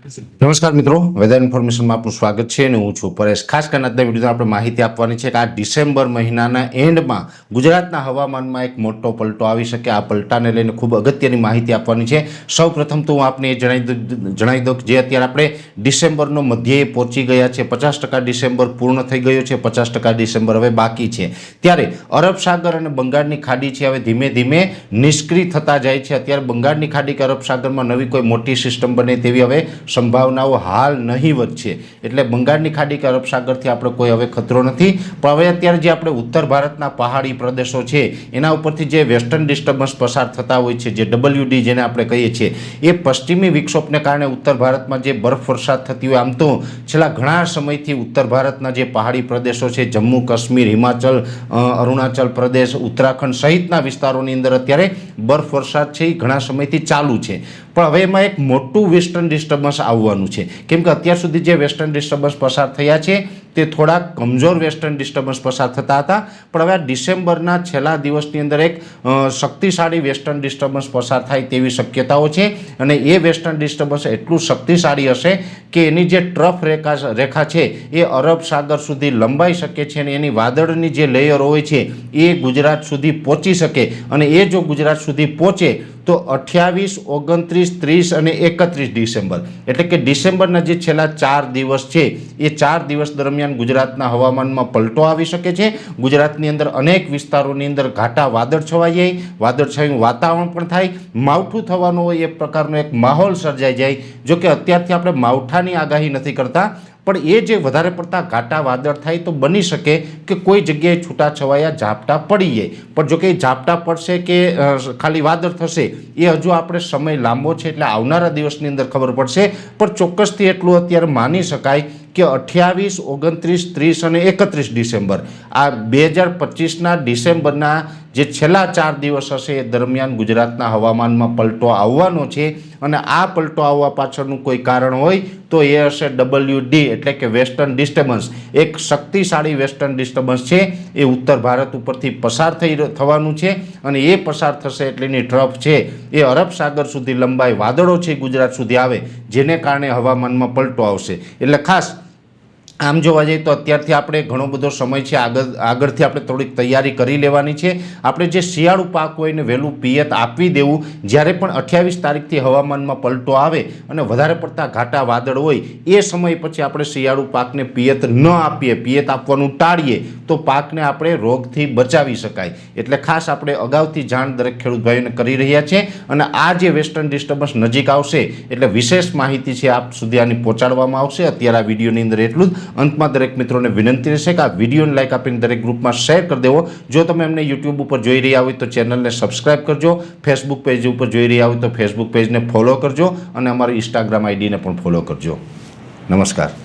નમસ્કાર મિત્રો, વેધર ઇન્ફોર્મેશનમાં આપનું સ્વાગત છે અને હું છું પરેશ। ખાસ કરીને આજના વિડીયોમાં આપણે માહિતી આપવાની છે કે આ ડિસેમ્બર મહિનાના એન્ડમાં ગુજરાતના હવામાનમાં એક મોટો પલટો આવી શકે। આ પલટાને લઈને ખૂબ અગત્યની માહિતી આપવાની છે। સૌ પ્રથમ તો હું આપને એ જણાવી દઉં કે જે અત્યારે આપણે ડિસેમ્બરનો મધ્યે પહોંચી ગયા છે, 50% ડિસેમ્બર પૂર્ણ થઈ ગયો છે, 50% ડિસેમ્બર હવે બાકી છે, ત્યારે અરબ સાગર અને બંગાળની ખાડી છે હવે ધીમે ધીમે નિષ્ક્રિય થતા જાય છે। અત્યારે બંગાળની ખાડી કે અરબ સાગરમાં નવી કોઈ મોટી સિસ્ટમ બને તેવી હવે સંભાવનાઓ હાલ નહીવત છે, એટલે બંગાળની ખાડી કે અરબ સાગરથી આપણે કોઈ હવે ખતરો નથી। પણ હવે અત્યારે જે આપણે ઉત્તર ભારતના પહાડી પ્રદેશો છે એના ઉપરથી જે વેસ્ટર્ન ડિસ્ટર્બન્સ પસાર થતા હોય છે, જે WD જેને આપણે કહીએ છીએ, એ પશ્ચિમી વિક્ષોભને કારણે ઉત્તર ભારતમાં જે બરફ વરસાદ થતી હોય, આમ તો છેલ્લા ઘણા સમયથી ઉત્તર ભારતના જે પહાડી પ્રદેશો છે, જમ્મુ કાશ્મીર, હિમાચલ, અરુણાચલ પ્રદેશ, ઉત્તરાખંડ સહિતના વિસ્તારોની અંદર અત્યારે બરફ વરસાદ છે એ ઘણા સમયથી ચાલુ છે। પણ હવે એમાં એક મોટું વેસ્ટર્ન ડિસ્ટર્બન્સ આવવાનું છે, કેમ કે અત્યાર સુધી જે વેસ્ટર્ન ડિસ્ટર્બન્સ પસાર થયા છે તે થોડા કમજોર વેસ્ટર્ન ડિસ્ટર્બન્સ પસાર થતા હતા, પણ હવે આ ડિસેમ્બરના છેલ્લા દિવસની અંદર એક શક્તિશાળી વેસ્ટર્ન ડિસ્ટર્બન્સ પસાર થાય તેવી શક્યતાઓ છે। અને એ વેસ્ટર્ન ડિસ્ટર્બન્સ એટલું શક્તિશાળી હશે કે એની જે ટ્રફ રેખા છે એ અરબ સાગર સુધી લંબાઈ શકે છે અને એની વાદળની જે લેયર હોય છે એ ગુજરાત સુધી પહોંચી શકે, અને એ જો ગુજરાત સુધી પહોંચે તો 28, 29, 30 અને 31 ડિસેમ્બર એટલે કે ડિસેમ્બરના જે છેલ્લા 4 દિવસ છે એ 4 દિવસ દરમિયાન ગુજરાતના હવામાનમાં પલટો આવી શકે છે। ગુજરાતની અંદર અનેક વિસ્તારોની અંદર ઘાટા વાદળ છવાઈ જાય, વાદળછાયું વાતાવરણ પણ થાય, માવઠું થવાનું હોય એ પ્રકારનો એક માહોલ સર્જાઈ જાય। જો કે અત્યારથી આપણે માવઠાની આગાહી નથી કરતા, પણ એ જે વધારે પડતા ઘાટા વાદળ થાય તો બની શકે કે કોઈ જગ્યાએ છૂટાછવાયા ઝાપટા પડી જાય, પણ જો કે ઝાપટા પડશે કે ખાલી વાદળ થશે એ હજુ આપણે સમય લાંબો છે, એટલે આવનારા દિવસની અંદર ખબર પડશે। પણ ચોક્કસથી એટલું અત્યારે માની શકાય કે 28, 29, 30 અને 31 ડિસેમ્બર આ 2025ના ડિસેમ્બરના જે છેલ્લા 4 દિવસ હશે એ દરમિયાન ગુજરાતના હવામાનમાં પલટો આવવાનો છે, અને આ પલટો આવવા પાછળનું કોઈ કારણ હોય તો એ હશે WD એટલે કે વેસ્ટર્ન ડિસ્ટર્બન્સ। એક શક્તિશાળી વેસ્ટર્ન ડિસ્ટર્બન્સ છે એ ઉત્તર ભારત ઉપરથી પસાર થવાનું છે, અને એ પસાર થશે એટલે એની ટ્રફ છે એ અરબ સાગર સુધી લંબાઈ વાદળો છે ગુજરાત સુધી આવે, જેને કારણે હવામાનમાં પલટો આવશે। એટલે ખાસ આમ જોવા જઈએ તો અત્યારથી આપણે ઘણો બધો સમય છે, આગળથી આપણે થોડીક તૈયારી કરી લેવાની છે। આપણે જે શિયાળુ પાક હોય ને વહેલું પિયત આપવી દેવું, જ્યારે પણ 28 તારીખથી હવામાનમાં પલટો આવે અને વધારે પડતા ઘાટા વાદળ હોય એ સમય પછી આપણે શિયાળુ પાકને પિયત ન આપીએ, પિયત આપવાનું ટાળીએ તો પાકને આપણે રોગથી બચાવી શકાય। એટલે ખાસ આપણે અગાઉથી જાણ દરેક ખેડૂત ભાઈઓને કરી રહ્યા છે, અને આ જે વેસ્ટર્ન ડિસ્ટર્બન્સ નજીક આવશે એટલે વિશેષ માહિતી છે આપ સુધી આની પહોંચાડવામાં આવશે। અત્યારે આ વિડીયોની અંદર એટલું જ। અંતમાં દરેક મિત્રોને વિનંતી રહેશે કે આ વિડીયોને લાઈક આપીને દરેક ગ્રુપમાં શેર કરી દેવો। જો તમે અમને યુટ્યુબ ઉપર જોઈ રહ્યા હોય તો ચેનલને સબસ્ક્રાઈબ કરજો, ફેસબુક પેજ ઉપર જોઈ રહ્યા હોય તો ફેસબુક પેજને ફોલો કરજો, અને અમારી ઇન્સ્ટાગ્રામ આઈડીને પણ ફોલો કરજો। નમસ્કાર।